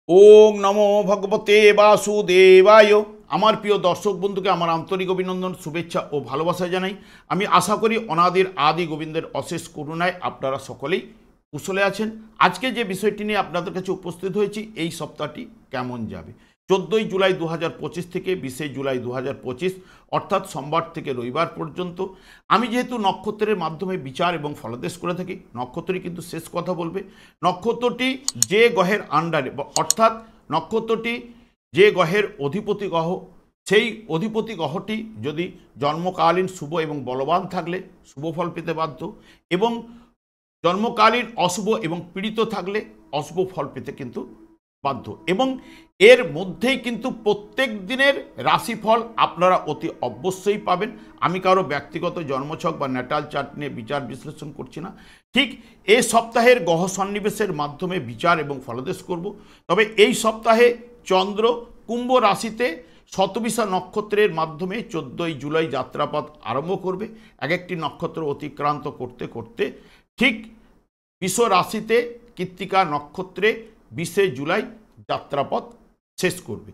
ওং নমো ভগবতে বাসুদেবায়। আমার প্রিয় দর্শক বন্ধুকে আমার আন্তরিক অভিনন্দন, শুভেচ্ছা ও ভালোবাসা জানাই। আমি আশা করি অনাদির আদি গোবিন্দের অশেষ করুণায় আপনারা সকলেই কুশলে আছেন। আজকে যে বিষয়টি নিয়ে আপনাদের কাছে উপস্থিত হয়েছি, এই সপ্তাহটি কেমন যাবে। 14ই জুলাই 2025 থেকে 20 জুলাই 2025 অর্থাৎ সোমবার থেকে রবিবার পর্যন্ত। আমি যেহেতু নক্ষত্রের মাধ্যমে বিচার এবং ফলাদেশ করে থাকি, নক্ষত্রই কিন্তু শেষ কথা বলবে। নক্ষত্রটি যে গ্রহের আন্ডারে, অর্থাৎ নক্ষত্রটি যে গ্রহের অধিপতি গ্রহ, সেই অধিপতি গ্রহটি যদি জন্মকালীন শুভ এবং বলবান থাকলে শুভ ফল পেতে বাধ্য, এবং জন্মকালীন অশুভ এবং পীড়িত থাকলে অশুভ ফল পেতে কিন্তু বাধ্য। এবং এর মধ্যেই কিন্তু প্রত্যেক দিনের রাশিফল আপনারা অতি অবশ্যই পাবেন। আমি কারো ব্যক্তিগত জন্মছক বা ন্যাটাল চার্ট নিয়ে বিচার বিশ্লেষণ করছি না, ঠিক এই সপ্তাহের গ্রহ সন্নিবেশের মাধ্যমে বিচার এবং ফলাদেশ করব। তবে এই সপ্তাহে চন্দ্র কুম্ভ রাশিতে শতবিশা নক্ষত্রের মাধ্যমে 14ই জুলাই যাত্রাপথ আরম্ভ করবে। এক একটি নক্ষত্র অতিক্রান্ত করতে করতে ঠিক বৃষ রাশিতে কৃত্তিকা নক্ষত্রে 20 জুলাই যাত্রাপথ শেষ করবে।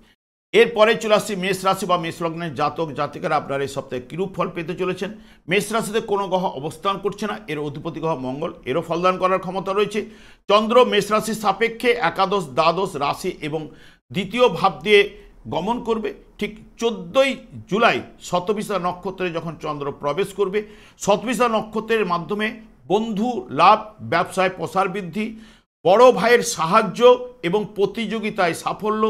এরপরে চলে আসছি মেষ রাশি বা মেষ লগ্নের জাতক জাতিকারা আপনারা এই সপ্তাহে কিরূপ ফল পেতে চলেছেন। মেষ রাশিতে কোনো গ্রহ অবস্থান করছে না, এর অধিপতি গ্রহ মঙ্গল, এরও ফলদান করার ক্ষমতা রয়েছে। চন্দ্র মেষ রাশির সাপেক্ষে একাদশ দ্বাদশ রাশি এবং দ্বিতীয় ভাব দিয়ে গমন করবে। ঠিক 14ই জুলাই শতবিশা নক্ষত্রে যখন চন্দ্র প্রবেশ করবে, শতবিশা নক্ষত্রের মাধ্যমে বন্ধু লাভ, ব্যবসায় প্রসার বৃদ্ধি, বড় ভাইয়ের সাহায্য এবং প্রতিযোগিতায় সাফল্য,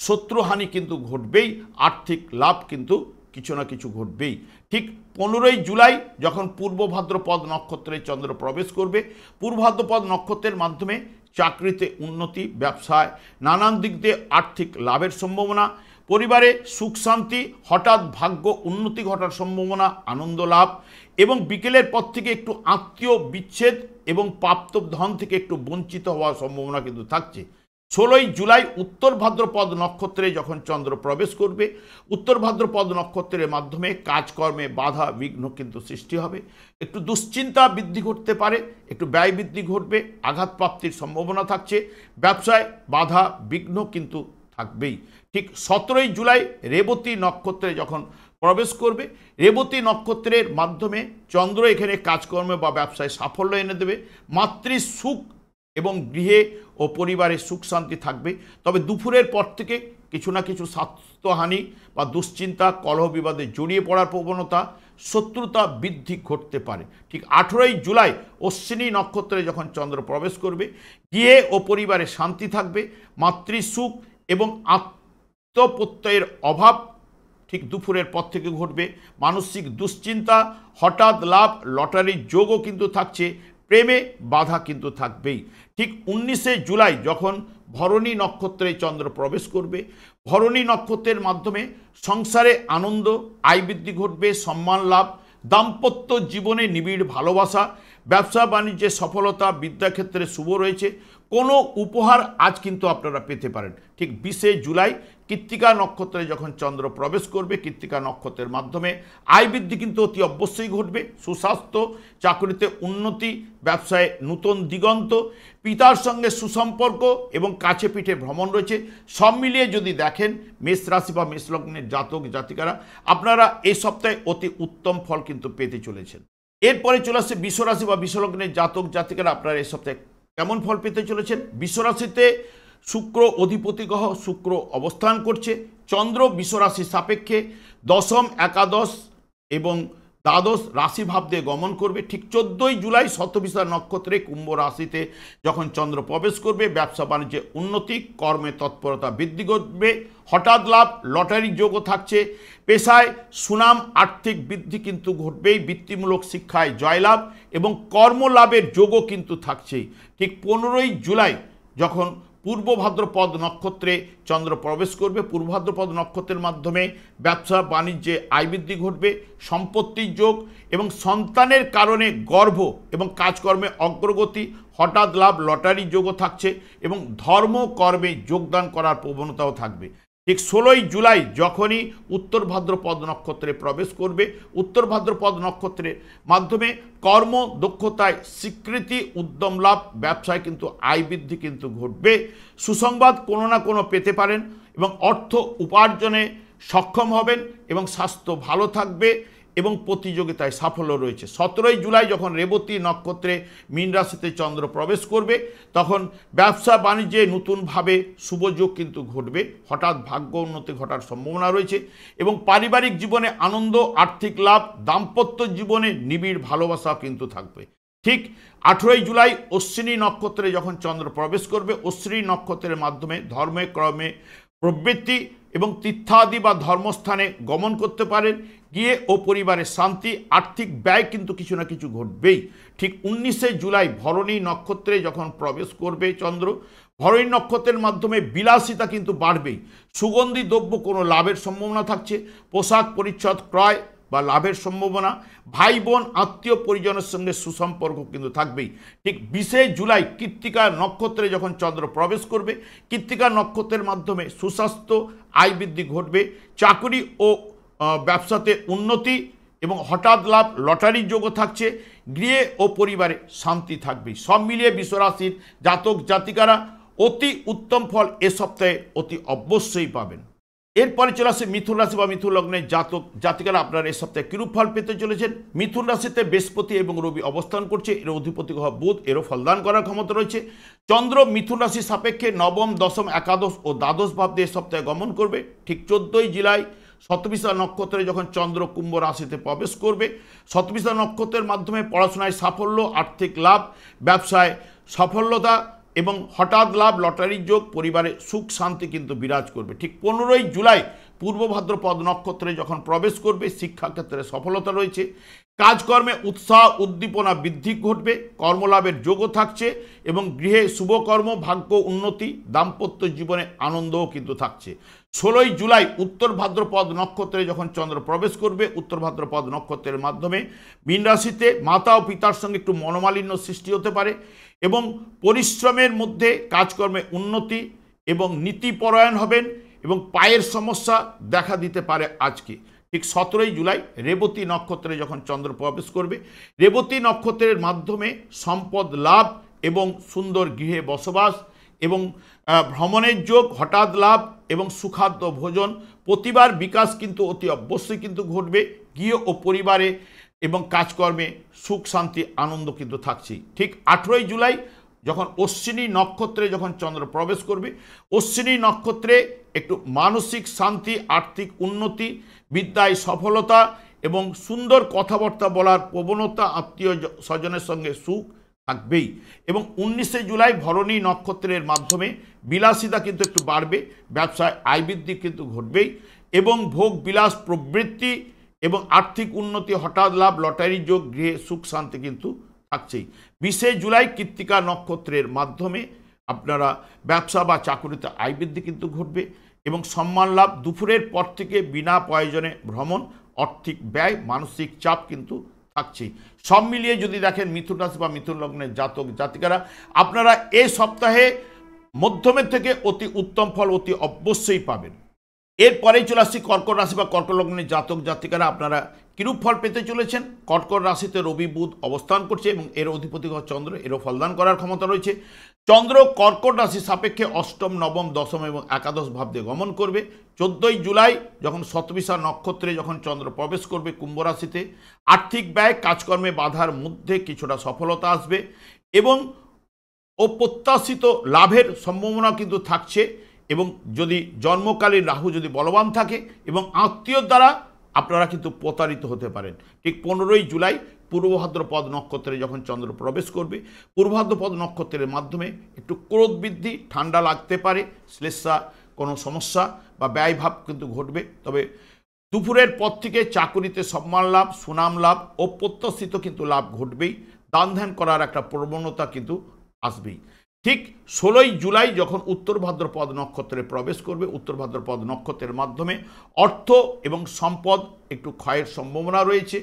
শত্রুহানি কিন্তু ঘটবেই, আর্থিক লাভ কিন্তু কিছু না কিছু ঘটবেই। ঠিক 15ই জুলাই যখন পূর্ব ভাদ্রপদ নক্ষত্রে চন্দ্র প্রবেশ করবে, পূর্ব ভাদ্রপদ নক্ষত্রের মাধ্যমে চাকরিতে উন্নতি, ব্যবসায় নানান দিক দিয়ে আর্থিক লাভের সম্ভাবনা, পরিবারে সুখ শান্তি, হঠাৎ ভাগ্য উন্নতি ঘটার সম্ভাবনা, আনন্দ লাভ, এবং বিকেলের পর থেকে একটু আত্মীয় বিচ্ছেদ এবং প্রাপ্ত ধন থেকে একটু বঞ্চিত হওয়ার সম্ভাবনা কিন্তু থাকছে। 16ই জুলাই উত্তর ভাদ্রপদ নক্ষত্রে যখন চন্দ্র প্রবেশ করবে, উত্তর ভাদ্রপদ নক্ষত্রের মাধ্যমে কাজকর্মে বাধা বিঘ্ন কিন্তু সৃষ্টি হবে, একটু দুশ্চিন্তা বৃদ্ধি ঘটতে পারে, একটু ব্যয় বৃদ্ধি ঘটবে, আঘাতপ্রাপ্তির সম্ভাবনা থাকছে, ব্যবসায় বাধা বিঘ্ন কিন্তু থাকবেই। ঠিক 17ই জুলাই রেবতী নক্ষত্রে যখন প্রবেশ করবে, রেবতী নক্ষত্রের মাধ্যমে চন্দ্র এখানে কাজকর্মে বা ব্যবসায় সাফল্য এনে দেবে, মাতৃ সুখ এবং গৃহে ও পরিবারে সুখ শান্তি থাকবে। তবে দুপুরের পর থেকে কিছু না কিছু স্বাস্থ্যহানি বা দুশ্চিন্তা, কলহ বিবাদে জড়িয়ে পড়ার প্রবণতা, শত্রুতা বৃদ্ধি ঘটতে পারে। ঠিক 18ই জুলাই অশ্বিনী নক্ষত্রে যখন চন্দ্র প্রবেশ করবে, গৃহে ও পরিবারে শান্তি থাকবে, মাতৃ সুখ এবং আত্মপ্রত্যয়ের অভাব ঠিক দুপুরের পর থেকে ঘটবে, মানসিক দুশ্চিন্তা, হঠাৎ লাভ, লটারির যোগও কিন্তু থাকছে, প্রেমে বাধা কিন্তু থাকবেই। ঠিক 19শে জুলাই যখন ভরণী নক্ষত্রে চন্দ্র প্রবেশ করবে, ভরণী নক্ষত্রের মাধ্যমে সংসারে আনন্দ, আয় বৃদ্ধি ঘটবে, সম্মান লাভ, দাম্পত্য জীবনে নিবিড় ভালোবাসা, ব্যবসা বাণিজ্যে সফলতা, বিদ্যাক্ষেত্রে শুভ রয়েছে। কোনো উপহার আজ কিন্তু আপনারা পেতে পারেন। ঠিক 20 জুলাই কৃত্তিকা নক্ষত্রে যখন চন্দ্র প্রবেশ করবে, কৃত্তিকা নক্ষত্রের মাধ্যমে আয় বৃদ্ধি কিন্তু অতি অবশ্যই ঘটবে, সুস্বাস্থ্য, চাকরিতে উন্নতি, ব্যবসায় নূতন দিগন্ত, পিতার সঙ্গে সুসম্পর্ক এবং কাছে পিঠে ভ্রমণ রয়েছে। সব মিলিয়ে যদি দেখেন মেষ রাশি বা মেষ লগ্নের জাতক জাতিকারা আপনারা এই সপ্তাহে অতি উত্তম ফল কিন্তু পেতে চলেছেন। এরপরে চলে আসছে বৃষ রাশি বা বৃষ লগ্নের জাতক জাতিকারা আপনারা এই সপ্তাহে কেমন ফল পেতে চলেছেন। বৃষ রাশিতে শুক্র অধিপতি গ্রহ শুক্র অবস্থান করছে, চন্দ্র বৃষ রাশির সাপেক্ষে দশম, একাদশ এবং দ্বাদশ রাশি ভাব দিয়ে গমন করবে। ঠিক 14ই জুলাই শতবিশা নক্ষত্রে কুম্ভ রাশিতে যখন চন্দ্র প্রবেশ করবে, ব্যবসা বাণিজ্যে উন্নতি, কর্মে তৎপরতা বৃদ্ধি ঘটবে, হঠাৎ লাভ, লটারি যোগও থাকছে, পেশায় সুনাম, আর্থিক বৃদ্ধি কিন্তু ঘটবেই, বৃত্তিমূলক শিক্ষায় জয়লাভ এবং কর্মলাভের যোগও কিন্তু থাকছেই। ঠিক 15ই জুলাই যখন পূর্ব ভাদ্রপদ নক্ষত্রে চন্দ্র প্রবেশ করবে, পূর্ব ভাদ্রপদ নক্ষত্রের মাধ্যমে ব্যবসা বাণিজ্যে আয় বৃদ্ধি ঘটবে, সম্পত্তির যোগ এবং সন্তানের কারণে গর্ভ এবং কাজকর্মে অগ্রগতি, হঠাৎ লাভ, লটারি যোগও থাকছে এবং ধর্মকর্মে যোগদান করার প্রবণতাও থাকবে। ঠিক 16ই জুলাই যখনই উত্তর ভাদ্রপদ নক্ষত্রে প্রবেশ করবে, উত্তর ভাদ্রপদ নক্ষত্রের মাধ্যমে কর্ম দক্ষতায় স্বীকৃতি, উদ্যম লাভ, ব্যবসায় কিন্তু আয় বৃদ্ধি কিন্তু ঘটবে। সুসংবাদ কোনো না কোনো পেতে পারেন এবং অর্থ উপার্জনে সক্ষম হবেন এবং স্বাস্থ্য ভালো থাকবে এবং প্রতিযোগিতায় সাফল্য রয়েছে। 17ই জুলাই যখন রেবতী নক্ষত্রে মীন রাশিতে চন্দ্র প্রবেশ করবে তখন ব্যবসা বাণিজ্যে নতুনভাবে শুভযোগ কিন্তু ঘটবে, হঠাৎ ভাগ্য উন্নতি ঘটার সম্ভাবনা রয়েছে এবং পারিবারিক জীবনে আনন্দ, আর্থিক লাভ, দাম্পত্য জীবনে নিবিড় ভালোবাসা কিন্তু থাকবে। ঠিক 18ই জুলাই অশ্বিনী নক্ষত্রে যখন চন্দ্র প্রবেশ করবে, অশ্বিনী নক্ষত্রের মাধ্যমে ধর্মে ক্রমে প্রবৃত্তি এবং তীর্থাদি বা ধর্মস্থানে গমন করতে পারেন, গিয়ে ও পরিবারের শান্তি, আর্থিক ব্যয় কিন্তু কিছু না কিছু ঘটবেই। ঠিক 19শে জুলাই ভরণী নক্ষত্রে যখন প্রবেশ করবে চন্দ্র, ভরণী নক্ষত্রের মাধ্যমে বিলাসিতা কিন্তু বাড়বেই, সুগন্ধি দ্রব্য কোনো লাভের সম্ভাবনা থাকছে, পোশাক পরিচ্ছদ ক্রয় বা লাভের সম্ভাবনা, ভাই বোন আত্মীয় পরিজনের সঙ্গে সুসম্পর্ক কিন্তু থাকবেই। ঠিক 20শে জুলাই কৃত্তিকা নক্ষত্রে যখন চন্দ্র প্রবেশ করবে, কৃত্তিকা নক্ষত্রের মাধ্যমে সুস্বাস্থ্য, আয় বৃদ্ধি ঘটবে, চাকরি ও ব্যবসাতে উন্নতি এবং হঠাৎ লাভ, লটারির যোগও থাকছে, গৃহে ও পরিবারে শান্তি থাকবে। সব মিলিয়ে বিশ্বরাশির জাতক জাতিকারা অতি উত্তম ফল এ সপ্তাহে অতি অবশ্যই পাবেন। এরপরে চলে আসে মিথুন রাশি বা মিথুন লগ্নের জাতক জাতিকারা আপনারা এই সপ্তাহে কিরূপ ফল পেতে চলেছেন। মিথুন রাশিতে বৃহস্পতি এবং রবি অবস্থান করছে, এর অধিপতি গ্রহ বুধ, এরও ফলদান করার ক্ষমতা রয়েছে। চন্দ্র মিথুন রাশির সাপেক্ষে নবম, দশম, একাদশ ও দ্বাদশ ভাব দিয়ে সপ্তাহে গমন করবে। ঠিক 14ই জুলাই শতবিশা নক্ষত্রে যখন চন্দ্র কুম্ভ রাশিতে প্রবেশ করবে, শতবিশা নক্ষত্রের মাধ্যমে পড়াশোনায় সাফল্য, আর্থিক লাভ, ব্যবসায় সফলতা এবং হঠাৎ লাভ, লটারির যোগ, পরিবারে সুখ শান্তি কিন্তু বিরাজ করবে। ঠিক 15ই জুলাই পূর্ব ভাদ্রপদ নক্ষত্রে যখন প্রবেশ করবে, শিক্ষাক্ষেত্রে সফলতা রয়েছে, কাজকর্মে উৎসাহ উদ্দীপনা বৃদ্ধি ঘটবে, কর্মলাভের যোগও থাকছে এবং গৃহে শুভকর্ম, ভাগ্য উন্নতি, দাম্পত্য জীবনে আনন্দও কিন্তু থাকছে। 16ই জুলাই উত্তর ভাদ্রপদ নক্ষত্রে যখন চন্দ্র প্রবেশ করবে, উত্তর ভাদ্রপদ নক্ষত্রের মাধ্যমে মীন রাশিতে মাতা ও পিতার সঙ্গে একটু মনোমালিন্য সৃষ্টি হতে পারে এবং পরিশ্রমের মধ্যে কাজকর্মে উন্নতি এবং নীতিপরায়ণ হবেন এবং পায়ের সমস্যা দেখা দিতে পারে আজকে। ঠিক 17ই জুলাই রেবতী নক্ষত্রে যখন চন্দ্র প্রবেশ করবে, রেবতী নক্ষত্রের মাধ্যমে সম্পদ লাভ এবং সুন্দর গৃহে বসবাস এবং ভ্রমণের যোগ, হঠাৎ লাভ এবং সুখাদ্য ভোজন, প্রতিবার বিকাশ কিন্তু অতি অবশ্যই কিন্তু ঘটবে, গৃহ ও পরিবারে এবং কাজকর্মে সুখ শান্তি আনন্দ কিন্তু থাকছেই। ঠিক 18ই জুলাই যখন অশ্বিনী নক্ষত্রে যখন চন্দ্র প্রবেশ করবে, অশ্বিনী নক্ষত্রে একটু মানসিক শান্তি, আর্থিক উন্নতি, বিদ্যায় সফলতা এবং সুন্দর কথাবার্তা বলার প্রবণতা, আত্মীয় স্বজনের সঙ্গে সুখ থাকবেই এবং 19শে জুলাই ভরণী নক্ষত্রের মাধ্যমে বিলাসিতা কিন্তু একটু বাড়বে, ব্যবসায় আয় বৃদ্ধি কিন্তু ঘটবেই এবং ভোগ বিলাস প্রবৃত্তি এবং আর্থিক উন্নতি, হঠাৎ লাভ, লটারি যোগ, গৃহে সুখ শান্তি কিন্তু থাকছেই। 20শে জুলাই কৃত্তিকা নক্ষত্রের মাধ্যমে আপনারা ব্যবসা বা চাকুরিতে আয় বৃদ্ধি কিন্তু ঘটবে এবং সম্মান লাভ, দুপুরের পর থেকে বিনা প্রয়োজনে ভ্রমণ, আর্থিক ব্যয়, মানসিক চাপ কিন্তু থাকছেই। সব মিলিয়ে যদি দেখেন মিথুন রাশি বা মিথুন লগ্নের জাতক জাতিকারা আপনারা এই সপ্তাহে মধ্যমের থেকে অতি উত্তম ফল অতি অবশ্যই পাবেন। এরপরেই চলে আসছি কর্কট রাশি বা কর্কট লগ্নের জাতক জাতিকারা আপনারা কিরূপ ফল পেতে চলেছেন। কর্কট রাশিতে রবি বুধ অবস্থান করছে এবং এর অধিপতি গ্রহ চন্দ্র, এরও ফলদান করার ক্ষমতা রয়েছে। চন্দ্র কর্কট রাশি সাপেক্ষে অষ্টম, নবম, দশম এবং একাদশ ভাব দিয়ে গমন করবে। 14ই জুলাই যখন শতবিশা নক্ষত্রে যখন চন্দ্র প্রবেশ করবে কুম্ভ রাশিতে, আর্থিক ব্যয়, কাজকর্মে বাধার মধ্যে কিছুটা সফলতা আসবে এবং অপ্রত্যাশিত লাভের সম্ভাবনা কিন্তু থাকছে এবং যদি জন্মকালীন রাহু যদি বলবান থাকে এবং আত্মীয়র দ্বারা আপনারা কিন্তু প্রতারিত হতে পারেন। ঠিক 15ই জুলাই পূর্ব ভাদ্রপদ নক্ষত্রে যখন চন্দ্র প্রবেশ করবে, পূর্ব ভাদ্রপদ নক্ষত্রের মাধ্যমে একটু ক্রোধ বৃদ্ধি, ঠান্ডা লাগতে পারে, শ্লেষা কোনো সমস্যা বা ব্যয়ভাব কিন্তু ঘটবে। তবে দুপুরের পর থেকে চাকুরিতে সম্মান লাভ, সুনাম লাভ, অপ্রত্যাশিত কিন্তু লাভ ঘটবেই, দান ধ্যান করার একটা প্রবণতা কিন্তু আসবেই। ঠিক 16ই জুলাই যখন উত্তর ভাদ্রপদ নক্ষত্রে প্রবেশ করবে, উত্তর ভাদ্রপদ নক্ষত্রের মাধ্যমে অর্থ এবং সম্পদ একটু ক্ষয়ের সম্ভাবনা রয়েছে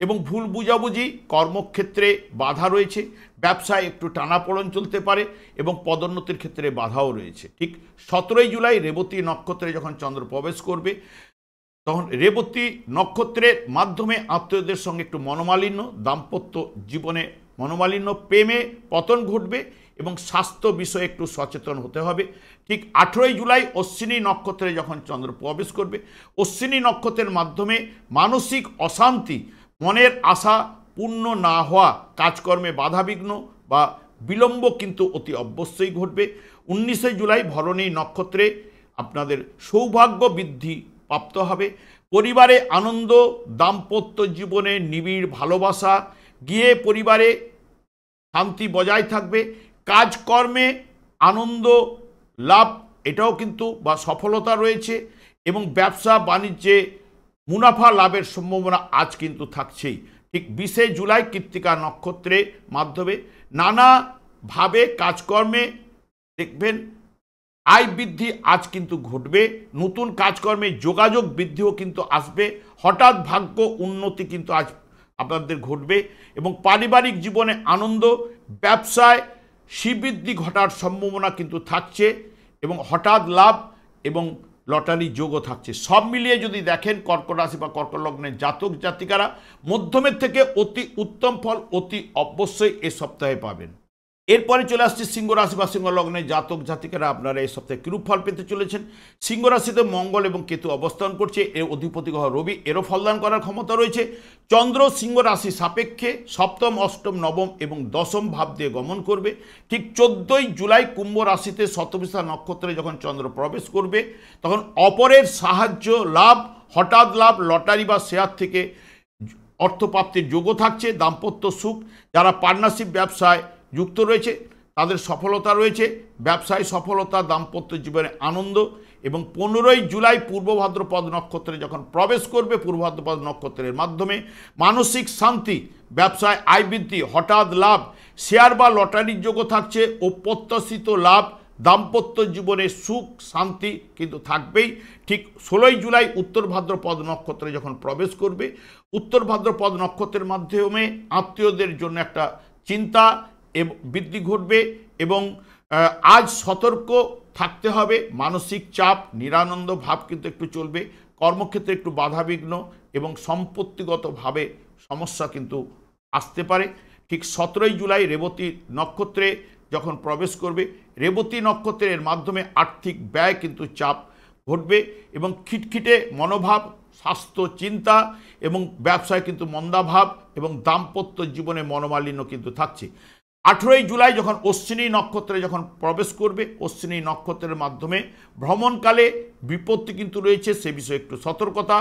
এবং ভুল বুঝাবুঝি, কর্মক্ষেত্রে বাধা রয়েছে, ব্যবসায় একটু টানাপোড়েন চলতে পারে এবং পদোন্নতির ক্ষেত্রে বাধাও রয়েছে। ঠিক 17 জুলাই রেবতী নক্ষত্রে যখন চন্দ্র প্রবেশ করবে তখন রেবতী নক্ষত্রের মাধ্যমে আত্মীয়দের সঙ্গে একটু মনোমালিন্য, দাম্পত্য জীবনে মনোমালিন্য, প্রেমে পতন ঘটবে এবং স্বাস্থ্য বিষয়ে একটু সচেতন হতে হবে। ঠিক 18 জুলাই অশ্বিনী নক্ষত্রে যখন চন্দ্র প্রবেশ করবে, অশ্বিনী নক্ষত্রের মাধ্যমে মানসিক অশান্তি, মনের আশা পূর্ণ না হওয়া, কাজকর্মে বাধাবিঘ্ন বা বিলম্ব কিন্তু অতি অবশ্যই ঘটবে। 19 জুলাই ভরণী নক্ষত্রে আপনাদের সৌভাগ্য বৃদ্ধি প্রাপ্ত হবে, পরিবারে আনন্দ, দাম্পত্য জীবনে নিবিড় ভালোবাসা গিয়ে পরিবারে শান্তি বজায় থাকবে, কাজকর্মে আনন্দ লাভ এটাও কিন্তু বা সফলতা রয়েছে এবং ব্যবসা বাণিজ্যে মুনাফা লাভের সম্ভাবনা আজ কিন্তু থাকছেই। ঠিক 20 জুলাই কৃত্তিকা নক্ষত্রের মাধ্যমে নানাভাবে কাজকর্মে দেখবেন আয় বৃদ্ধি আজ কিন্তু ঘটবে, নতুন কর্মে যোগাযোগ বৃদ্ধিও কিন্তু আসবে, হঠাৎ ভাগ্য উন্নতি কিন্তু আজ আপনাদের ঘটবে এবং পারিবারিক জীবনে আনন্দ, ব্যবসায় শ্রীবৃদ্ধি ঘটার সম্ভাবনা কিন্তু থাকছে এবং হঠাৎ লাভ এবং লটারি যোগও থাকছে। সব মিলিয়ে যদি দেখেন কর্কট রাশি বা কর্কট লগ্নের জাতক জাতিকারা মধ্যমের থেকে অতি উত্তম ফল অতি অবশ্যই এ সপ্তাহে পাবেন। এরপরে চলে আসছে সিংহ রাশি বা সিংহ লগ্নের জাতক জাতিকারা আপনারা এই সপ্তাহে কিরূপ ফল পেতে চলেছেন। সিংহ রাশিতে মঙ্গল এবং কেতু অবস্থান করছে, এর অধিপতি গ্রহ রবি, এরও ফলদান করার ক্ষমতা রয়েছে। চন্দ্র সিংহ রাশি সাপেক্ষে সপ্তম, অষ্টম, নবম এবং দশম ভাব দিয়ে গমন করবে। ঠিক 14 জুলাই কুম্ভ রাশিতে শতবিশা নক্ষত্রে যখন চন্দ্র প্রবেশ করবে তখন অপরের সাহায্য লাভ, হঠাৎ লাভ, লটারি বা শেয়ার থেকে অর্থপ্রাপ্তির যোগও থাকছে। দাম্পত্য সুখ, যারা পার্টনারশিপ ব্যবসায় যুক্ত রয়েছে তাদের সফলতা রয়েছে, ব্যবসায় সফলতা, দাম্পত্য জীবনে আনন্দ এবং 15 জুলাই পূর্ব ভাদ্রপদ নক্ষত্রে যখন প্রবেশ করবে, পূর্ব ভাদ্রপদ নক্ষত্রের মাধ্যমে মানসিক শান্তি, ব্যবসায় আয় বৃদ্ধি, হঠাৎ লাভ, শেয়ার বা লটারির যোগও থাকছে, অপ্রত্যাশিত লাভ, দাম্পত্য জীবনে সুখ শান্তি কিন্তু থাকবেই। ঠিক 16 জুলাই উত্তর ভাদ্রপদ নক্ষত্রে যখন প্রবেশ করবে, উত্তর ভাদ্রপদ নক্ষত্রের মাধ্যমে আত্মীয়দের জন্য একটা চিন্তা বৃদ্ধি ঘটবে এবং আজ সতর্ক থাকতে হবে, মানসিক চাপ, নিরানন্দ ভাব কিন্তু একটু চলবে, কর্মক্ষেত্রে একটু বাধাবিঘ্ন এবং সম্পত্তিগতভাবে সমস্যা কিন্তু আসতে পারে। ঠিক 17 জুলাই রেবতী নক্ষত্রে যখন প্রবেশ করবে, রেবতী নক্ষত্রের মাধ্যমে আর্থিক ব্যয় কিন্তু চাপ ঘটবে এবং খিটখিটে মনোভাব, স্বাস্থ্য চিন্তা এবং ব্যবসায় কিন্তু মন্দাভাব এবং দাম্পত্য জীবনে মনোমালিন্য কিন্তু থাকছে। 18 জুলাই যখন অশ্বিনী নক্ষত্রে যখন প্রবেশ করবে, অশ্বিনী নক্ষত্রের মাধ্যমে ভ্রমণকালে বিপত্তি কিন্তু রয়েছে, সে বিষয়ে একটু সতর্কতা।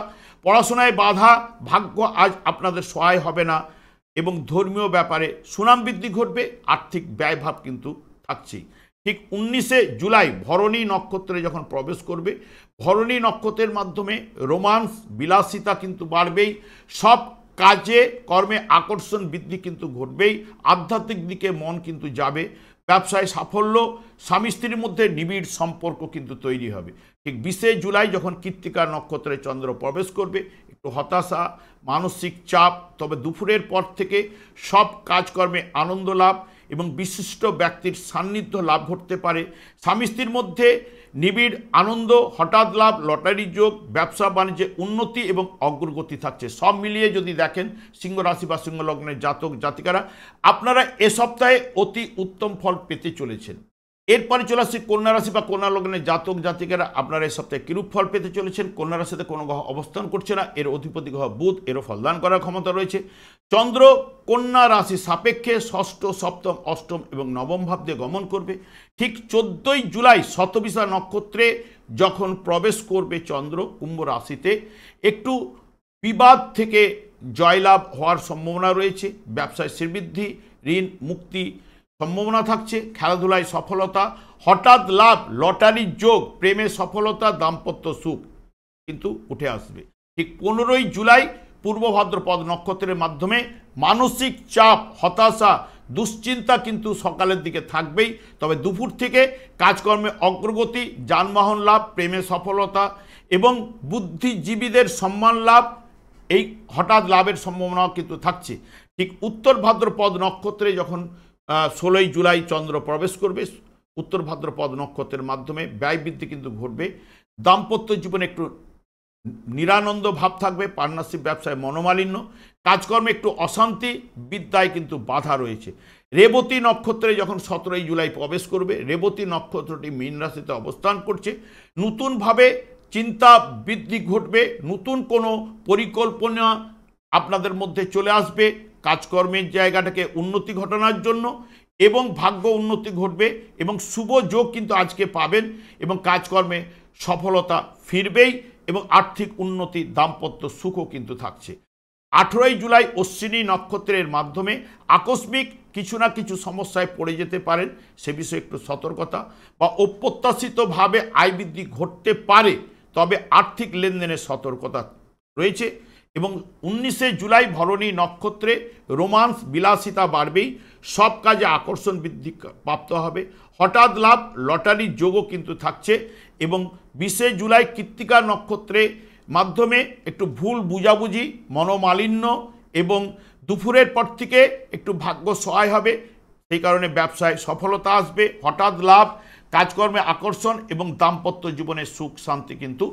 পড়াশোনায় বাধা, ভাগ্য আজ আপনাদের সহায় হবে না এবং ধর্মীয় ব্যাপারে সুনাম বৃদ্ধি ঘটবে, আর্থিক ব্যয়ভাব কিন্তু থাকছেই। ঠিক 19 জুলাই ভরণী নক্ষত্রে যখন প্রবেশ করবে, ভরণী নক্ষত্রের মাধ্যমে রোমান্স, বিলাসিতা কিন্তু বাড়বেই, সব কাজে কর্মে আকর্ষণ বৃদ্ধি কিন্তু ঘটবেই, আধ্যাত্মিক দিকে মন কিন্তু যাবে, ব্যবসায় সাফল্য, স্বামী স্ত্রীর মধ্যে নিবিড় সম্পর্ক কিন্তু তৈরি হবে। ঠিক 20 জুলাই যখন কৃত্তিকা নক্ষত্রে চন্দ্র প্রবেশ করবে, একটু হতাশা, মানসিক চাপ, তবে দুপুরের পর থেকে সব কাজকর্মে আনন্দ লাভ এবং বিশিষ্ট ব্যক্তির সান্নিধ্য লাভ ঘটতে পারে, স্বামী স্ত্রীর মধ্যে নিবিড় আনন্দ, হঠাৎ লাভ, লটারি যোগ, ব্যবসা বাণিজ্যে উন্নতি এবং অগ্রগতি থাকছে। সব মিলিয়ে যদি দেখেন সিংহ রাশি বা সিংহ লগ্নের জাতক জাতিকারা আপনারা এ সপ্তাহে অতি উত্তম ফল পেতে চলেছেন। এরপরে চলে আসছে কন্যা রাশি বা কন্যা লগ্নের জাতক জাতিকারা আপনারা এই সপ্তাহে কিরূপ ফল পেতে চলেছেন। কন্যা রাশিতে কোনো গ্রহ অবস্থান করছে না, এর অধিপতি গ্রহ বুধ, এরও ফলদান করার ক্ষমতা রয়েছে। চন্দ্র কন্যা রাশি সাপেক্ষে ষষ্ঠ, সপ্তম, অষ্টম এবং নবম ভাব দিয়ে গমন করবে। ঠিক 14 জুলাই শতবিশা নক্ষত্রে যখন প্রবেশ করবে চন্দ্র কুম্ভ রাশিতে, একটু বিবাদ থেকে জয়লাভ হওয়ার সম্ভাবনা রয়েছে, ব্যবসায় শ্রীবৃদ্ধি, ঋণ মুক্তি সম্ভাবনা থাকছে, খেলাধুলায় সফলতা, হঠাৎ লাভ, লটারির যোগ, প্রেমে সফলতা, দাম্পত্য সুখ কিন্তু উঠে আসবে। ঠিক 15 জুলাই পূর্ব ভাদ্রপদ নক্ষত্রের মাধ্যমে মানসিক চাপ, হতাশা, দুশ্চিন্তা কিন্তু সকালের দিকে থাকবেই, তবে দুপুর থেকে কাজকর্মে অগ্রগতি, যানবাহন লাভ, প্রেমে সফলতা এবং বুদ্ধিজীবীদের সম্মান লাভ এই হঠাৎ লাভের সম্ভাবনাও কিন্তু থাকছে। ঠিক উত্তর ভাদ্রপদ নক্ষত্রে যখন 16ই জুলাই চন্দ্র প্রবেশ করবে, উত্তর ভাদ্রপদ নক্ষত্রের মাধ্যমে ব্যয় বৃদ্ধি কিন্তু ঘটবে। দাম্পত্য জীবনে একটু নিরানন্দ ভাব থাকবে, পার্টনারশিপ ব্যবসায় মনোমালিন্য, কাজকর্মে একটু অশান্তি, বিদ্যায় কিন্তু বাধা রয়েছে। রেবতী নক্ষত্রে যখন 17ই জুলাই প্রবেশ করবে, রেবতী নক্ষত্রটি মীন রাশিতে অবস্থান করছে, নতুনভাবে চিন্তা বৃদ্ধি ঘটবে, নতুন কোনো পরিকল্পনা আপনাদের মধ্যে চলে আসবে কাজকর্মের জায়গাটাকে উন্নতি ঘটানোর জন্য, এবং ভাগ্য উন্নতি ঘটবে এবং শুভ যোগ কিন্তু আজকে পাবেন এবং কাজকর্মে সফলতা ফিরবেই এবং আর্থিক উন্নতি, দাম্পত্য সুখও কিন্তু থাকছে। 18ই জুলাই অশ্বিনী নক্ষত্রের মাধ্যমে আকস্মিক কিছু না কিছু সমস্যায় পড়ে যেতে পারেন, সে বিষয়ে একটু সতর্কতা, বা অপ্রত্যাশিতভাবে আয় বৃদ্ধি ঘটতে পারে, তবে আর্থিক লেনদেনের সতর্কতা রয়েছে। এবং 19শে জুলাই ভরণী নক্ষত্রে রোমান্স বিলাসিতা বাড়বেই, সব কাজে আকর্ষণ বৃদ্ধি প্রাপ্ত হবে, হঠাৎ লাভ, লটারির যোগও কিন্তু থাকছে। এবং 20শে জুলাই কৃত্তিকা নক্ষত্রে মাধ্যমে একটু ভুল বুঝাবুঝি, মনোমালিন্য এবং দুপুরের পর থেকে একটু ভাগ্য সহায় হবে, সেই কারণে ব্যবসায় সফলতা আসবে, হঠাৎ লাভ, কাজকর্মে আকর্ষণ এবং দাম্পত্য জীবনে সুখ শান্তি কিন্তু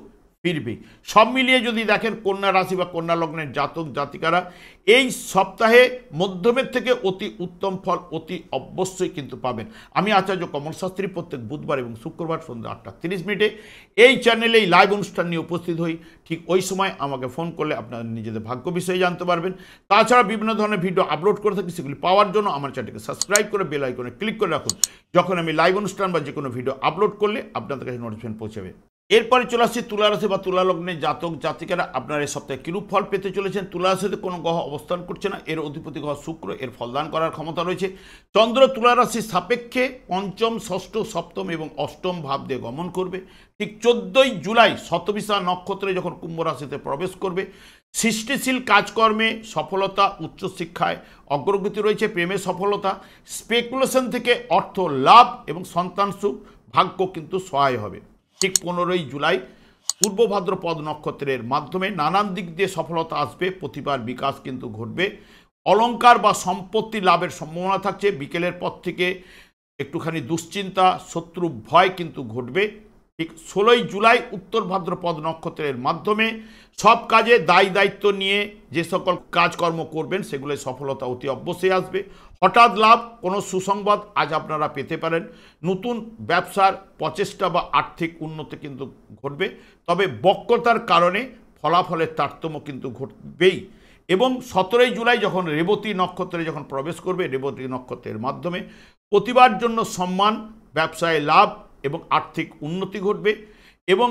ফিরবে। সব মিলিয়ে যদি দেখেন কন্যা রাশি বা কন্যা লগ্নের জাতক জাতিকারা এই সপ্তাহে মধ্যমের থেকে অতি উত্তম ফল অতি অবশ্যই কিন্তু পাবেন। আমি আচার্য কমল শাস্ত্রী প্রত্যেক বুধবার এবং শুক্রবার সন্ধ্যা 8:30 এই চ্যানেলে এই লাইভ অনুষ্ঠান নিয়ে উপস্থিত হই। ঠিক ওই সময় আমাকে ফোন করলে আপনারা নিজেদের ভাগ্য বিষয়ে জানতে পারবেন। তাছাড়া বিভিন্ন ধরনের ভিডিও আপলোড করে থাকি, সেগুলি পাওয়ার জন্য আমার চ্যানেলকে সাবস্ক্রাইব করে বেল আইকনে ক্লিক করে রাখুন। যখন আমি লাইভ অনুষ্ঠান বা যে কোনো ভিডিও আপলোড করলে আপনাদের কাছে নোটিফিকেশন পৌঁছাবে। এরপরে চলে আসছে তুলা রাশি বা তুলা লগ্নের জাতক জাতিকারা আপনারা এই সপ্তাহে কিরূপ ফল পেতে চলেছেন। তুলা রাশিতে কোনো গ্রহ অবস্থান করছে না, এর অধিপতি গ্রহ শুক্র, এর ফলদান করার ক্ষমতা রয়েছে। চন্দ্র তুলা রাশির সাপেক্ষে পঞ্চম, ষষ্ঠ, সপ্তম এবং অষ্টম ভাব দিয়ে গমন করবে। ঠিক 14ই জুলাই শতবিশা নক্ষত্রে যখন কুম্ভ রাশিতে প্রবেশ করবে, সৃষ্টিশীল কাজকর্মে সফলতা, উচ্চশিক্ষায় অগ্রগতি রয়েছে, প্রেমে সফলতা, স্পেকুলেশন থেকে অর্থ লাভ এবং সন্তান সুখ, ভাগ্য কিন্তু সহায় হবে। ঠিক 15ই জুলাই পূর্ব ভাদ্রপদ নক্ষত্রের মাধ্যমে নানান দিক দিয়ে সফলতা আসবে, প্রতিভার বিকাশ কিন্তু ঘটবে, অলংকার বা সম্পত্তি লাভের সম্ভাবনা থাকছে। বিকেলের পর থেকে একটুখানি দুশ্চিন্তা, শত্রু ভয় কিন্তু ঘটবে। ঠিক 16ই জুলাই উত্তর ভাদ্রপদ নক্ষত্রের মাধ্যমে সব কাজে দায় দায়িত্ব নিয়ে যে সকল কাজকর্ম করবেন সেগুলোয় সফলতা অতি অবশ্যই আসবে। হঠাৎ লাভ, কোনো সুসংবাদ আজ আপনারা পেতে পারেন, নতুন ব্যবসার প্রচেষ্টা বা আর্থিক উন্নতি কিন্তু ঘটবে, তবে বক্রতার কারণে ফলাফলের তারতম্য কিন্তু ঘটবেই। এবং 17ই জুলাই যখন রেবতী নক্ষত্রে যখন প্রবেশ করবে, রেবতী নক্ষত্রের মাধ্যমে প্রতিবার জন্য সম্মান, ব্যবসায় লাভ এবং আর্থিক উন্নতি ঘটবে এবং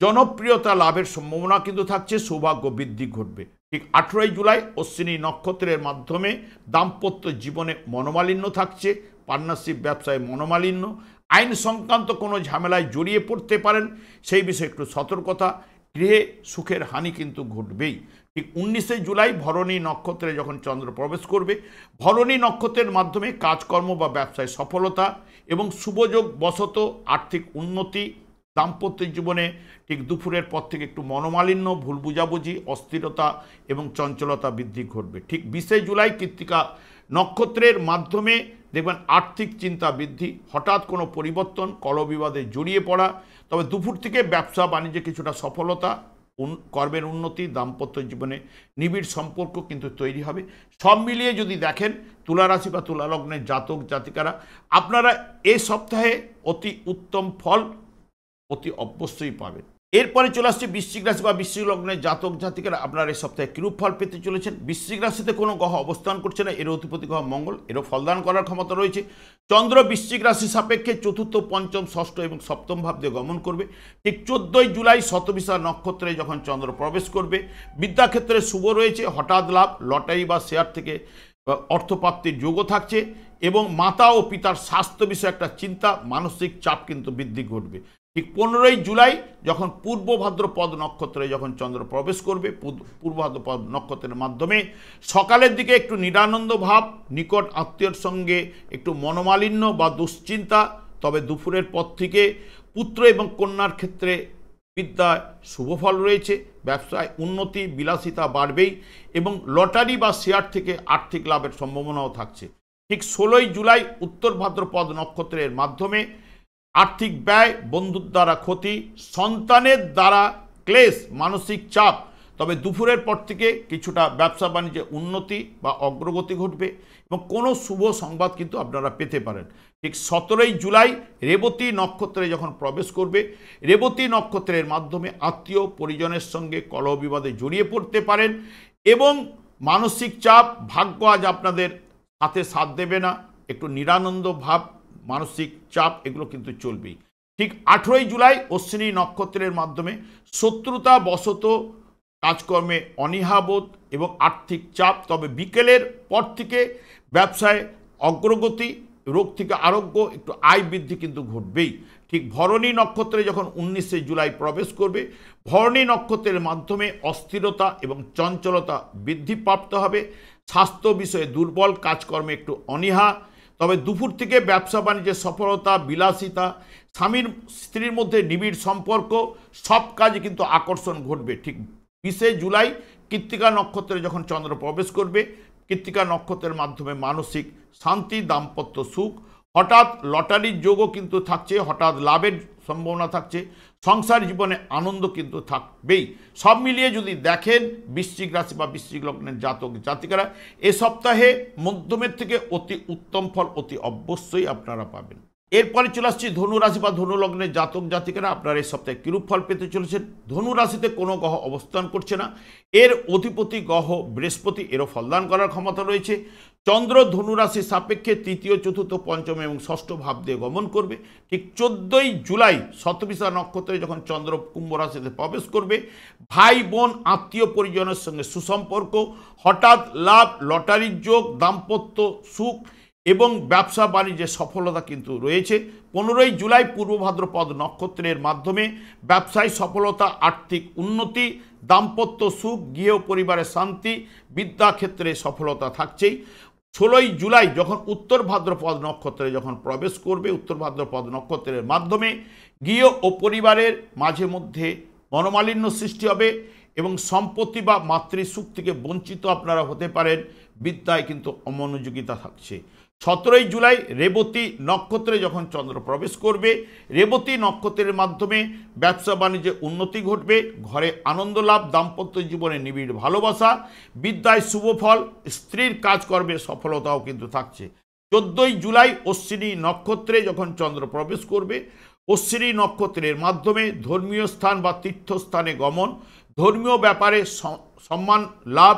জনপ্রিয়তা লাভের সম্ভাবনা কিন্তু থাকছে, সৌভাগ্য বৃদ্ধি ঘটবে। ঠিক 18ই জুলাই অশ্বিনী নক্ষত্রের মাধ্যমে দাম্পত্য জীবনে মনোমালিন্য থাকছে, পার্টনারশিপ ব্যবসায় মনোমালিন্য, আইন সংক্রান্ত কোনো ঝামেলায় জড়িয়ে পড়তে পারেন, সেই বিষয়ে একটু সতর্কতা, গৃহে সুখের হানি কিন্তু ঘটবেই। ঠিক 19শে জুলাই ভরণী নক্ষত্রে যখন চন্দ্র প্রবেশ করবে, ভরণী নক্ষত্রের মাধ্যমে কাজকর্ম বা ব্যবসায় সফলতা এবং শুভযোগ বশত আর্থিক উন্নতি, দাম্পত্য জীবনে ঠিক দুপুরের পর থেকে একটু মনোমালিন্য, ভুল বুঝাবুঝি, অস্থিরতা এবং চঞ্চলতা বৃদ্ধি ঘটবে। ঠিক 20শে জুলাই কৃত্তিকা নক্ষত্রের মাধ্যমে দেখবেন আর্থিক চিন্তা বৃদ্ধি, হঠাৎ কোনো পরিবর্তন, কলবিবাদে জড়িয়ে পড়া, তবে দুপুর থেকে ব্যবসা বাণিজ্যে কিছুটা সফলতা, কর্মের উন্নতি, দাম্পত্য জীবনে নিবিড় সম্পর্ক কিন্তু তৈরি হবে। সব মিলিয়ে যদি দেখেন তুলা রাশি বা তুলা লগ্নের জাতক জাতিকারা আপনারা এই সপ্তাহে অতি উত্তম ফল অতি অবশ্যই পাবেন। এরপরে চলে আসছে বৃশ্চিক রাশি বা বৃশ্চিক লগ্নের জাতক জাতিকারা আপনারা এই সপ্তাহে কিরূপ ফল পেতে চলেছেন। বৃশ্চিক রাশিতে কোনো গ্রহ অবস্থান করছে না, এর অধিপতি গ্রহ মঙ্গল, এরও ফলদান করার ক্ষমতা রয়েছে। চন্দ্র বৃশ্চিক রাশি সাপেক্ষে চতুর্থ, পঞ্চম, ষষ্ঠ এবং সপ্তম ভাব দিয়ে গমন করবে। ঠিক 14ই জুলাই শতবিশা নক্ষত্রে যখন চন্দ্র প্রবেশ করবে, বিদ্যাক্ষেত্রে শুভ রয়েছে, হঠাৎ লাভ, লটারি বা শেয়ার থেকে অর্থপ্রাপ্তির যোগও থাকছে এবং মাতা ও পিতার স্বাস্থ্য বিষয়ে একটা চিন্তা, মানসিক চাপ কিন্তু বৃদ্ধি ঘটবে। ঠিক 15ই জুলাই যখন পূর্ব ভাদ্রপদ নক্ষত্রে যখন চন্দ্র প্রবেশ করবে, পূর্ব ভাদ্রপদ নক্ষত্রের মাধ্যমে সকালের দিকে একটু নিরানন্দ ভাব, নিকট আত্মীয়র সঙ্গে একটু মনোমালিন্য বা দুশ্চিন্তা, তবে দুপুরের পর থেকে পুত্র এবং কন্যার ক্ষেত্রে বিদ্যায় শুভফল রয়েছে, ব্যবসায় উন্নতি বিলাসিতা বাড়বেই এবং লটারি বা শেয়ার থেকে আর্থিক লাভের সম্ভাবনাও থাকছে। ঠিক 16ই জুলাই উত্তর ভাদ্রপদ নক্ষত্রের মাধ্যমে আর্থিক ব্যয়, বন্ধুর দ্বারা ক্ষতি, সন্তানের দ্বারা ক্লেশ, মানসিক চাপ, তবে দুপুরের পর থেকে কিছুটা ব্যবসা বাণিজ্যে উন্নতি বা অগ্রগতি ঘটবে এবং কোনো শুভ সংবাদ কিন্তু আপনারা পেতে পারেন। ঠিক 17ই জুলাই রেবতী নক্ষত্রে যখন প্রবেশ করবে, রেবতী নক্ষত্রের মাধ্যমে আত্মীয় পরিজনের সঙ্গে কলহ বিবাদে জড়িয়ে পড়তে পারেন এবং মানসিক চাপ, ভাগ্য আজ আপনাদের সাথে সাথ দেবে না, একটু নিরানন্দ ভাব, মানসিক চাপ এগুলো কিন্তু চলবেই। ঠিক 18ই জুলাই অশ্বিনী নক্ষত্রের মাধ্যমে শত্রুতা বশত কাজকর্মে অনীহাবোধ এবং আর্থিক চাপ, তবে বিকেলের পর থেকে ব্যবসায় অগ্রগতি, রোগ থেকে আরোগ্য, একটু আয় বৃদ্ধি কিন্তু ঘটবেই। ঠিক ভরণী নক্ষত্রে যখন 19শে জুলাই প্রবেশ করবে, ভরণী নক্ষত্রের মাধ্যমে অস্থিরতা এবং চঞ্চলতা বৃদ্ধিপ্রাপ্ত হবে, স্বাস্থ্য বিষয়ে দুর্বল, কাজকর্মে একটু অনীহা, তবে দুপুর থেকে ব্যবসা বাণিজ্যের সফলতা, বিলাসিতা, স্বামীর স্ত্রীর মধ্যে নিবিড় সম্পর্ক, সব কাজে কিন্তু আকর্ষণ ঘটবে। ঠিক 20শে জুলাই কৃত্তিকা নক্ষত্রে যখন চন্দ্র প্রবেশ করবে, কৃত্তিকা নক্ষত্রের মাধ্যমে মানসিক শান্তি, দাম্পত্য সুখ, হঠাৎ লটারির যোগও কিন্তু থাকছে, হঠাৎ লাভের সম্ভাবনা থাকছে, সংসার জীবনে আনন্দ কিন্তু থাকবেই। সব মিলিয়ে যদি দেখেন বৃশ্চিক রাশি বা বৃশ্চিক লগ্নের জাতক জাতিকারা এ সপ্তাহে মধ্যমের থেকে অতি উত্তম ফল অতি অবশ্যই আপনারা পাবেন। এরপরে চলে আসছি ধনু রাশি বা ধনু লগ্নের জাতক জাতিকারা আপনারা এই সপ্তাহে কিরূপ ফল পেতে চলেছেন। ধনু রাশিতে কোনো গ্রহ অবস্থান করছে না, এর অধিপতি গ্রহ বৃহস্পতি, এরও ফলদান করার ক্ষমতা রয়েছে। চন্দ্র ধনু রাশির সাপেক্ষে তৃতীয়, চতুর্থ, পঞ্চম এবং ষষ্ঠ ভাব দিয়ে গমন করবে। ঠিক 14ই জুলাই শতবিশা নক্ষত্রে যখন চন্দ্র কুম্ভ রাশিতে প্রবেশ করবে, ভাই বোন আত্মীয় পরিজনের সঙ্গে সুসম্পর্ক, হঠাৎ লাভ, লটারির যোগ, দাম্পত্য সুখ এবং ব্যবসা বাণিজ্যে সফলতা কিন্তু রয়েছে। 15ই জুলাই পূর্ব ভাদ্রপদ নক্ষত্রের মাধ্যমে ব্যবসায় সফলতা, আর্থিক উন্নতি, দাম্পত্য সুখ, গৃহ পরিবারের শান্তি, বিদ্যাক্ষেত্রে সফলতা থাকছেই। 16ই জুলাই যখন উত্তর ভাদ্রপদ নক্ষত্রে যখন প্রবেশ করবে, উত্তর ভাদ্রপদ নক্ষত্রের মাধ্যমে গৃহ ও পরিবারের মাঝে মধ্যে মনোমালিন্য সৃষ্টি হবে এবং সম্পত্তি বা মাতৃসুখ থেকে বঞ্চিত আপনারা হতে পারেন, বিদ্যায় কিন্তু অমনোযোগিতা থাকছে। 17ই জুলাই রেবতী নক্ষত্রে যখন চন্দ্র প্রবেশ করবে, রেবতী নক্ষত্রের মাধ্যমে ব্যবসা বাণিজ্যে উন্নতি ঘটবে, ঘরে আনন্দ লাভ, দাম্পত্য জীবনে নিবিড় ভালোবাসা, বিদ্যায় শুভ ফল, স্ত্রীর কাজকর্মে সফলতাও কিন্তু থাকছে। 14ই জুলাই অশ্বিনী নক্ষত্রে যখন চন্দ্র প্রবেশ করবে, অশ্বিনী নক্ষত্রের মাধ্যমে ধর্মীয় স্থান বা তীর্থস্থানে গমন, ধর্মীয় ব্যাপারে সম্মান লাভ,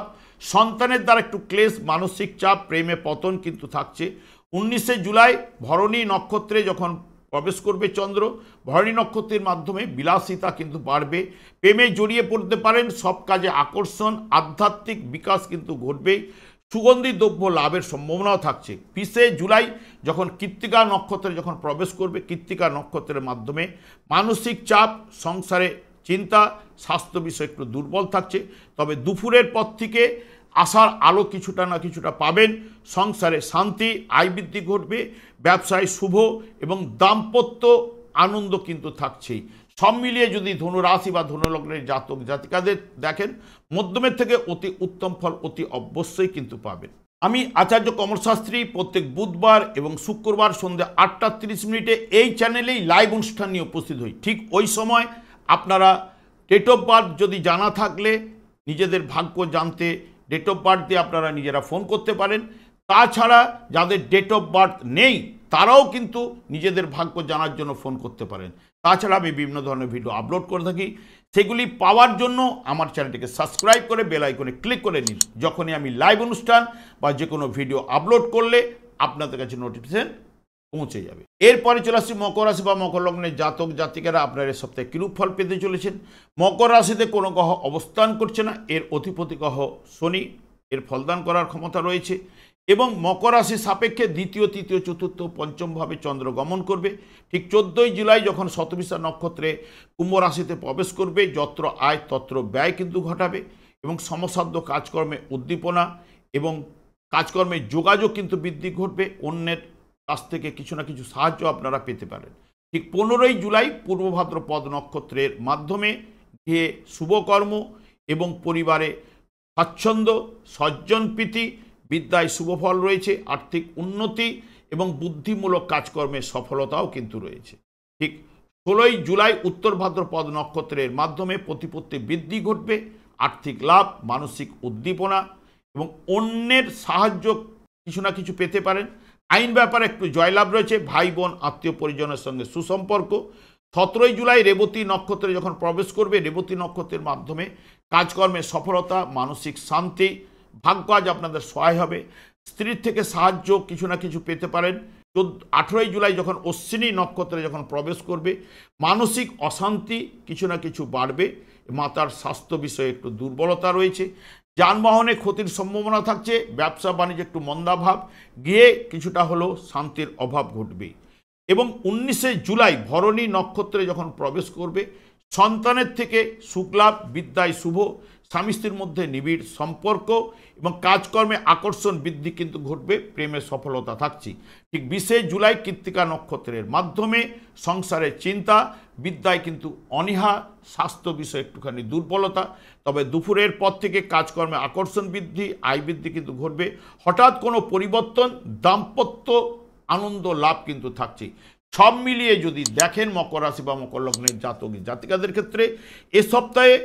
সন্তানের দ্বারা একটু ক্লেশ, মানসিক চাপ, প্রেমে পতন কিন্তু থাকছে। 19শে জুলাই ভরণী নক্ষত্রে যখন প্রবেশ করবে চন্দ্র, ভরণী নক্ষত্রের মাধ্যমে বিলাসিতা কিন্তু বাড়বে, প্রেমে জড়িয়ে পড়তে পারেন, সব কাজে আকর্ষণ, আধ্যাত্মিক বিকাশ কিন্তু ঘটবেই, সুগন্ধি দ্রব্য লাভের সম্ভাবনাও থাকছে। 20শে জুলাই যখন কৃত্তিকা নক্ষত্রে যখন প্রবেশ করবে, কৃত্তিকা নক্ষত্রের মাধ্যমে মানসিক চাপ, সংসারে চিন্তা, স্বাস্থ্য বিষয় একটু দুর্বল থাকছে, তবে দুপুরের পর থেকে আশার আলো কিছুটা না কিছুটা পাবেন, সংসারে শান্তি, আয় বৃদ্ধি ঘটবে, ব্যবসায় শুভ এবং দাম্পত্য আনন্দ কিন্তু থাকছেই। সব মিলিয়ে যদি ধনু রাশি বা ধনু লগ্নের জাতক জাতিকাদের দেখেন মধ্যমের থেকে অতি উত্তম ফল অতি অবশ্যই কিন্তু পাবেন। আমি আচার্য কমল শাস্ত্রী প্রত্যেক বুধবার এবং শুক্রবার সন্ধ্যে 8:30 এই চ্যানেলেই লাইভ অনুষ্ঠান নিয়ে উপস্থিত হই। ঠিক ওই সময় আপনারা ডেট অফ বার্থ যদি জানা থাকলে নিজেদের ভাগ্য জানতে ডেট অফ বার্থ দিয়ে আপনারা নিজেরা ফোন করতে পারেন। তাছাড়া যাদের ডেট অফ বার্থ নেই তারাও কিন্তু নিজেদের ভাগ্য জানার জন্য ফোন করতে পারেন। তাছাড়া আমি বিভিন্ন ধরনের ভিডিও আপলোড করে থাকি, সেগুলি পাওয়ার জন্য আমার চ্যানেলটিকে সাবস্ক্রাইব করে বেল আইকনে ক্লিক করে নিন। যখনই আমি লাইভ অনুষ্ঠান বা যে কোনো ভিডিও আপলোড করলে আপনাদের কাছে নোটিফিকেশন পৌঁছে যাবে। এরপরে চলে আসছি মকর রাশি বা মকর লগ্নের জাতক জাতিকারা আপনারা এই সপ্তাহে কিরূপ ফল পেতে চলেছেন। মকর রাশিতে কোনো গ্রহ অবস্থান করছে না, এর অধিপতি গ্রহ শনি, এর ফলদান করার ক্ষমতা রয়েছে এবং মকর রাশির সাপেক্ষে দ্বিতীয়, তৃতীয়, চতুর্থ, পঞ্চম ভাবে চন্দ্র গমন করবে। ঠিক 14ই জুলাই যখন শতবিশা নক্ষত্রে কুম্ভ রাশিতে প্রবেশ করবে, যত্র আয় তত্র ব্যয় কিন্তু ঘটাবে এবং সমসাধ্য কাজকর্মে উদ্দীপনা এবং কাজকর্মে যোগাযোগ কিন্তু বৃদ্ধি ঘটবে, অন্যের কাছ থেকে কিছু না কিছু সাহায্য আপনারা পেতে পারেন। ঠিক 15ই জুলাই পূর্ব ভাদ্রপদ নক্ষত্রের মাধ্যমে গৃহে শুভকর্ম এবং পরিবারে স্বাচ্ছন্দ্য, সজ্জনপ্রীতি, বিদ্যায় শুভফল রয়েছে, আর্থিক উন্নতি এবং বুদ্ধিমূলক কাজকর্মের সফলতাও কিন্তু রয়েছে। ঠিক 16ই জুলাই উত্তর ভাদ্রপদ নক্ষত্রের মাধ্যমে প্রতিপত্তি বৃদ্ধি ঘটবে, আর্থিক লাভ, মানসিক উদ্দীপনা এবং অন্যের সাহায্য কিছু না কিছু পেতে পারেন। আইন ব্যাপারে একটু জয়লাভ রয়েছে, ভাই বোন আত্মীয় পরিজনের সঙ্গে সুসম্পর্ক। 17ই জুলাই রেবতী নক্ষত্রে যখন প্রবেশ করবে, রেবতী নক্ষত্রের মাধ্যমে কাজকর্মের সফলতা, মানসিক শান্তি, ভাগ্য আজ আপনাদের সহায় হবে। স্ত্রীর থেকে সাহায্য কিছু না কিছু পেতে পারেন। 18ই জুলাই যখন অশ্বিনী নক্ষত্রে যখন প্রবেশ করবে, মানসিক অশান্তি কিছু না কিছু বাড়বে। মাতার স্বাস্থ্য বিষয়ে একটু দুর্বলতা রয়েছে, যানবাহনে ক্ষতির সম্ভাবনা থাকছে, ব্যবসা বাণিজ্যে একটু মন্দাভাব, গিয়ে কিছুটা হলেও শান্তির অভাব ঘটবে। এবং 19শে জুলাই ভরণী নক্ষত্রে যখন প্রবেশ করবে, সন্তানের থেকে সুখলাভ, বিদ্যায় শুভ, স্বামী স্ত্রীর মধ্যে নিবিড় সম্পর্ক এবং কাজকর্মে আকর্ষণ বৃদ্ধি কিন্তু ঘটবে, প্রেমে সফলতা থাকছে। ঠিক 20শে জুলাই কৃত্তিকা নক্ষত্রের মাধ্যমে সংসারের চিন্তা, বিদ্যায় কিন্তু অনীহা, স্বাস্থ্য বিষয়ে একটুখানি দুর্বলতা, তবে দুপুরের পর থেকে কাজকর্মে আকর্ষণ বৃদ্ধি, আয় বৃদ্ধি কিন্তু ঘটবে। হঠাৎ কোনো পরিবর্তন, দাম্পত্য আনন্দ লাভ কিন্তু থাকছে। সব মিলিয়ে যদি দেখেন মকর রাশি বা মকর লগ্নের জাতক জাতিকাদের ক্ষেত্রে এ সপ্তাহে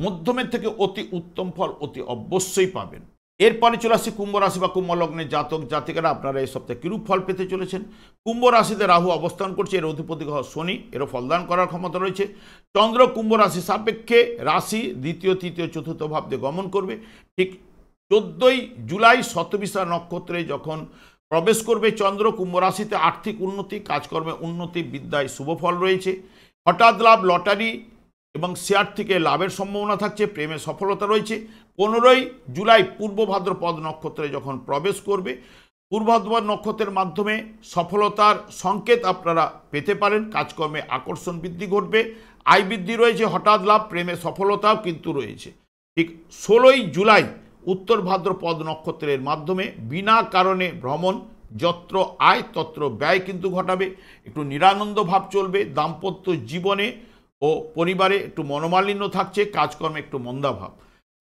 মধ্যমের থেকে অতি উত্তম ফল অতি অবশ্যই পাবেন। এরপরে চলে আসছি কুম্ভ রাশি বা কুম্ভ লগ্নের জাতক জাতিকারা, আপনারা এই সপ্তাহে কিরূপ ফল পেতে চলেছেন। কুম্ভ রাশিতে রাহু অবস্থান করছে, এর অধিপতি গ্রহ শনি, এরও ফলদান করার ক্ষমতা রয়েছে। চন্দ্র কুম্ভ রাশি সাপেক্ষে রাশি দ্বিতীয়, তৃতীয়, চতুর্থ ভাব দিয়ে গমন করবে। ঠিক 14ই জুলাই শতবিশা নক্ষত্রে যখন প্রবেশ করবে চন্দ্র কুম্ভ রাশিতে, আর্থিক উন্নতি, কাজকর্মে উন্নতি, বিদ্যায় শুভফল রয়েছে, হঠাৎ লাভ, লটারি এবং শেয়ার থেকে লাভের সম্ভাবনা থাকছে, প্রেমে সফলতা রয়েছে। 15ই জুলাই পূর্ব ভাদ্রপদ নক্ষত্রে যখন প্রবেশ করবে, পূর্ব ভাদ্রপদ নক্ষত্রের মাধ্যমে সফলতার সংকেত আপনারা পেতে পারেন, কাজকর্মে আকর্ষণ বৃদ্ধি ঘটবে, আয় বৃদ্ধি রয়েছে, হঠাৎ লাভ, প্রেমে সফলতাও কিন্তু রয়েছে। ঠিক 16ই জুলাই উত্তর ভাদ্রপদ নক্ষত্রের মাধ্যমে বিনা কারণে ভ্রমণ, যত্র আয় তত্র ব্যয় কিন্তু ঘটাবে, একটু নিরানন্দ ভাব চলবে, দাম্পত্য জীবনে ও পরিবারে একটু মনোমালিন্য থাকছে, কাজকর্মে একটু মন্দাভাব।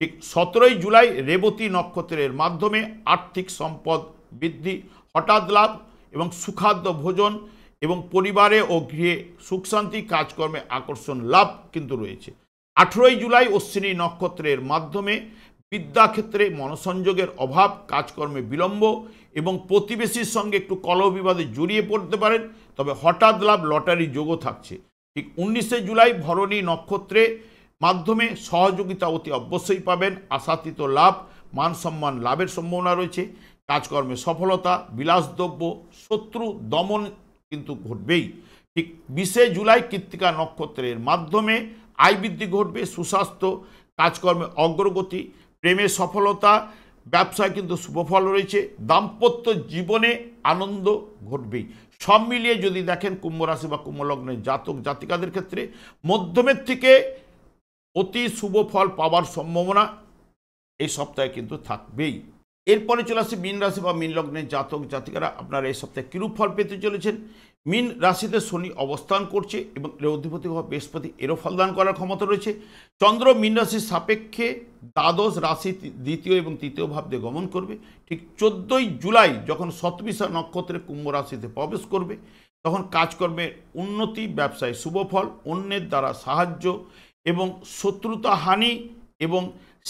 ঠিক 17ই জুলাই রেবতী নক্ষত্রের মাধ্যমে আর্থিক সম্পদ বৃদ্ধি, হঠাৎ লাভ এবং সুখাদ্য ভোজন এবং পরিবারে ও গৃহে সুখ শান্তি, কাজকর্মে আকর্ষণ লাভ কিন্তু রয়েছে। 18ই জুলাই অশ্বিনী নক্ষত্রের মাধ্যমে বিদ্যাক্ষেত্রে মনসংযোগের অভাব, কাজকর্মে বিলম্ব এবং প্রতিবেশীর সঙ্গে একটু কলহ বিবাদে জড়িয়ে পড়তে পারেন, তবে হঠাৎ লাভ, লটারি যোগও থাকছে। ঠিক 19শে জুলাই ভরণী নক্ষত্রে মাধ্যমে সহযোগিতা অতি অবশ্যই পাবেন, আশাতীত লাভ, মান সম্মান লাভের সম্ভাবনা রয়েছে, কাজকর্মে সফলতা, বিলাসদ্রব্য, শত্রু দমন কিন্তু ঘটবেই। ঠিক 20শে জুলাই কৃত্তিকা নক্ষত্রের মাধ্যমে আয় বৃদ্ধি ঘটবে, সুস্বাস্থ্য, কাজকর্মে অগ্রগতি, প্রেমে সফলতা, ব্যবসায় কিন্তু শুভফল রয়েছে, দাম্পত্য জীবনে আনন্দ ঘটবেই। সব মিলিয়ে যদি দেখেন কুম্ভ রাশি বা কুম্ভ লগ্নের জাতক জাতিকাদের ক্ষেত্রে মধ্যমের থেকে অতি শুভ ফল পাওয়ার সম্ভাবনা এই সপ্তাহে কিন্তু থাকবেই। এরপরে চলে আসছে মীন রাশি বা মীন লগ্নের জাতক জাতিকারা, আপনারা এই সপ্তাহে কিরূপ ফল পেতে চলেছেন। মীন রাশিতে শনি অবস্থান করছে এবং এর অধিপতি গ্রহ বৃহস্পতি, এরও ফলদান করার ক্ষমতা রয়েছে। চন্দ্র মীন রাশির সাপেক্ষে দ্বাদশ রাশি দ্বিতীয় এবং তৃতীয় ভাব দিয়ে গমন করবে। ঠিক 14ই জুলাই যখন শতবিশা নক্ষত্রে কুম্ভ রাশিতে প্রবেশ করবে, তখন কাজকর্মের উন্নতি, ব্যবসায় শুভফল, অন্যের দ্বারা সাহায্য এবং শত্রুতা হানি এবং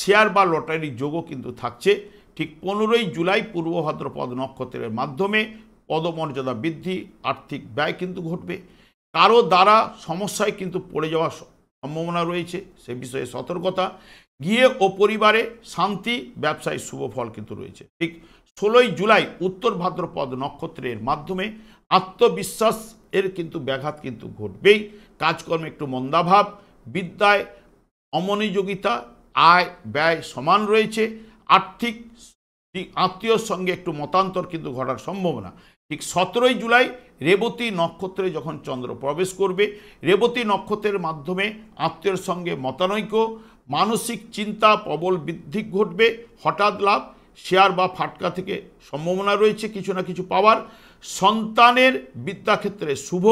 শেয়ার বা লটারি যোগও কিন্তু থাকছে। ঠিক 15ই জুলাই পূর্ব ভাদ্রপদ নক্ষত্রের মাধ্যমে পদমর্যাদা বৃদ্ধি, আর্থিক ব্যয় কিন্তু ঘটবে, কারো দ্বারা সমস্যায় কিন্তু পড়ে যাওয়ার সম্ভাবনা রয়েছে, সে বিষয়ে সতর্কতা, গিয়ে ও পরিবারে শান্তি, ব্যবসায় শুভ ফল কিন্তু রয়েছে। ঠিক 16ই জুলাই উত্তর ভাদ্রপদ নক্ষত্রের মাধ্যমে আত্মবিশ্বাস এর কিন্তু ব্যাঘাত কিন্তু ঘটবেই, কাজকর্মে একটু মন্দাভাব, বিদ্যায় অমনোযোগিতা, আয় ব্যয় সমান রয়েছে, আর্থিক আত্মীয়র সঙ্গে একটু মতান্তর কিন্তু ঘটার সম্ভাবনা। ঠিক 17ই জুলাই রেবতী নক্ষত্রে যখন চন্দ্র প্রবেশ করবে, রেবতী নক্ষত্রের মাধ্যমে আত্মীয়র সঙ্গে মতানৈক্য, মানসিক চিন্তা প্রবল বৃদ্ধি ঘটবে, হঠাৎ লাভ, শেয়ার বা ফাটকা থেকে সম্ভাবনা রয়েছে কিছু না কিছু পাওয়ার, সন্তানের বিদ্যাক্ষেত্রে শুভ,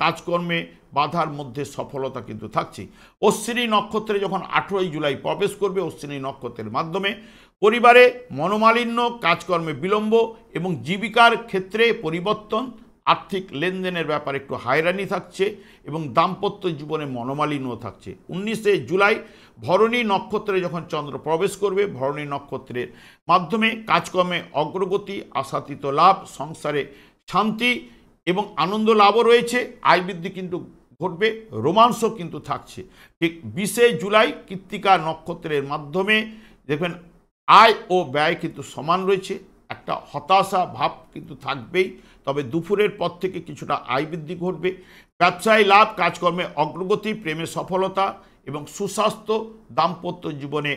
কাজকর্মে বাধার মধ্যে সফলতা কিন্তু থাকছে। অশ্বিনী নক্ষত্রে যখন 18ই জুলাই প্রবেশ করবে, অশ্বিনী নক্ষত্রের মাধ্যমে পরিবারে মনোমালিন্য, কাজকর্মে বিলম্ব এবং জীবিকার ক্ষেত্রে পরিবর্তন, আর্থিক লেনদেনের ব্যাপারে একটু হয়রানি থাকছে এবং দাম্পত্য জীবনে মনোমালিন্য থাকছে। 19শে জুলাই ভরণী নক্ষত্রে যখন চন্দ্র প্রবেশ করবে, ভরণী নক্ষত্রের মাধ্যমে কাজকর্মে অগ্রগতি, আশাতীত লাভ, সংসারে শান্তি এবং আনন্দ লাভও রয়েছে। আয় বৃদ্ধি কিন্তু ঘটবে, রোমান্সও কিন্তু থাকছে। ঠিক 20শে জুলাই কৃত্তিকা নক্ষত্রের মাধ্যমে দেখবেন আয় ও ব্যয় কিন্তু সমান রয়েছে। একটা হতাশা ভাব কিন্তু থাকবেই, তবে দুপুরের পর থেকে কিছুটা আয় বৃদ্ধি ঘটবে। ব্যবসায় লাভ, কাজকর্মে অগ্রগতি, প্রেমে সফলতা এবং সুস্বাস্থ্য, দাম্পত্য জীবনে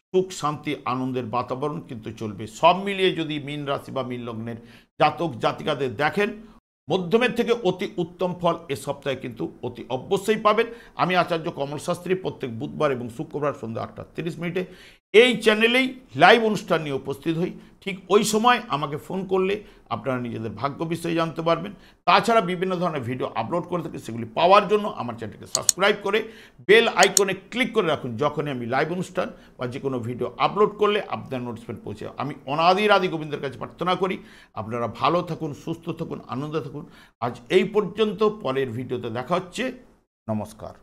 সুখ, শান্তি, আনন্দের বাতাবরণ কিন্তু চলবে। সব মিলিয়ে যদি মীন রাশি বা মীন লগ্নের জাতক জাতিকাদের দেখেন, মধ্যমের থেকে অতি উত্তম ফল এ সপ্তাহে কিন্তু অতি অবশ্যই পাবেন। আমি আচার্য কমল শাস্ত্রী প্রত্যেক বুধবার এবং শুক্রবার সন্ধ্যা 8:30 এই চ্যানেলেই লাইভ অনুষ্ঠান নিয়ে উপস্থিত হই। ঠিক ওই সময় আমাকে ফোন করলে আপনারা নিজেদের ভাগ্য বিষয়ে জানতে পারবেন। তাছাড়া বিভিন্ন ধরনের ভিডিও আপলোড করে থাকি, সেগুলি পাওয়ার জন্য আমার চ্যানেলকে সাবস্ক্রাইব করে বেল আইকনে ক্লিক করে রাখুন। যখনই আমি লাইভ অনুষ্ঠান বা যে কোনো ভিডিও আপলোড করলে আপনার নোটিফিকেশন পৌঁছে। আমি অনাদি গোবিন্দের কাছে প্রার্থনা করি আপনারা ভালো থাকুন, সুস্থ থাকুন, আনন্দে থাকুন। আজ এই পর্যন্ত, পরের ভিডিওতে দেখা হচ্ছে। নমস্কার।